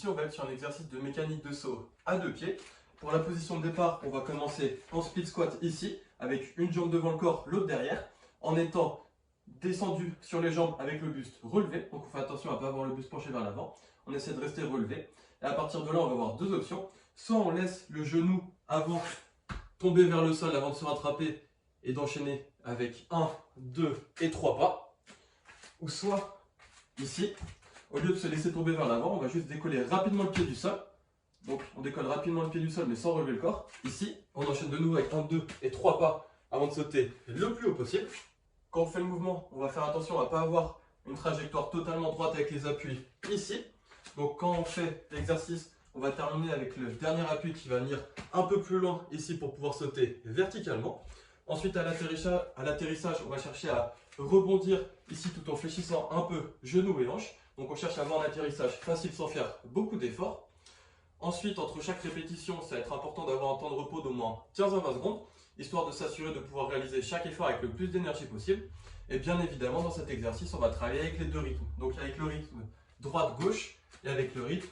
ici, on va être sur un exercice de mécanique de saut à deux pieds. Pour la position de départ, on va commencer en split squat ici, avec une jambe devant le corps, l'autre derrière, en étant descendu sur les jambes avec le buste relevé. Donc on fait attention à ne pas avoir le buste penché vers l'avant. On essaie de rester relevé. Et à partir de là, on va avoir deux options. Soit on laisse le genou avant tomber vers le sol avant de se rattraper et d'enchaîner avec 1, 2 et 3 pas. Ou soit ici, au lieu de se laisser tomber vers l'avant, on va juste décoller rapidement le pied du sol. Donc on décolle rapidement le pied du sol mais sans relever le corps. Ici, on enchaîne de nouveau avec 1, 2 et 3 pas avant de sauter le plus haut possible. Quand on fait le mouvement, on va faire attention à ne pas avoir une trajectoire totalement droite avec les appuis ici. Donc quand on fait l'exercice, on va terminer avec le dernier appui qui va venir un peu plus loin ici pour pouvoir sauter verticalement. Ensuite à l'atterrissage, on va chercher à rebondir ici tout en fléchissant un peu genoux et hanches. Donc on cherche à avoir un atterrissage facile sans faire beaucoup d'efforts. Ensuite, entre chaque répétition, ça va être important d'avoir un temps de repos d'au moins 15 à 20 secondes, histoire de s'assurer de pouvoir réaliser chaque effort avec le plus d'énergie possible. Et bien évidemment, dans cet exercice, on va travailler avec les deux rythmes. Donc avec le rythme droite-gauche et avec le rythme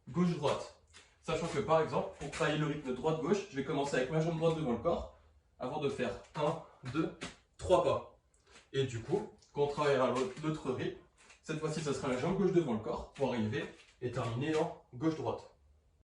gauche-droite. Sachant que par exemple, pour travailler le rythme droite-gauche, je vais commencer avec ma jambe droite devant le corps, avant de faire 1, 2, 3 pas. Et du coup, quand on travaillera l'autre rythme, cette fois-ci, ça sera la jambe gauche devant le corps pour arriver et terminer en gauche-droite.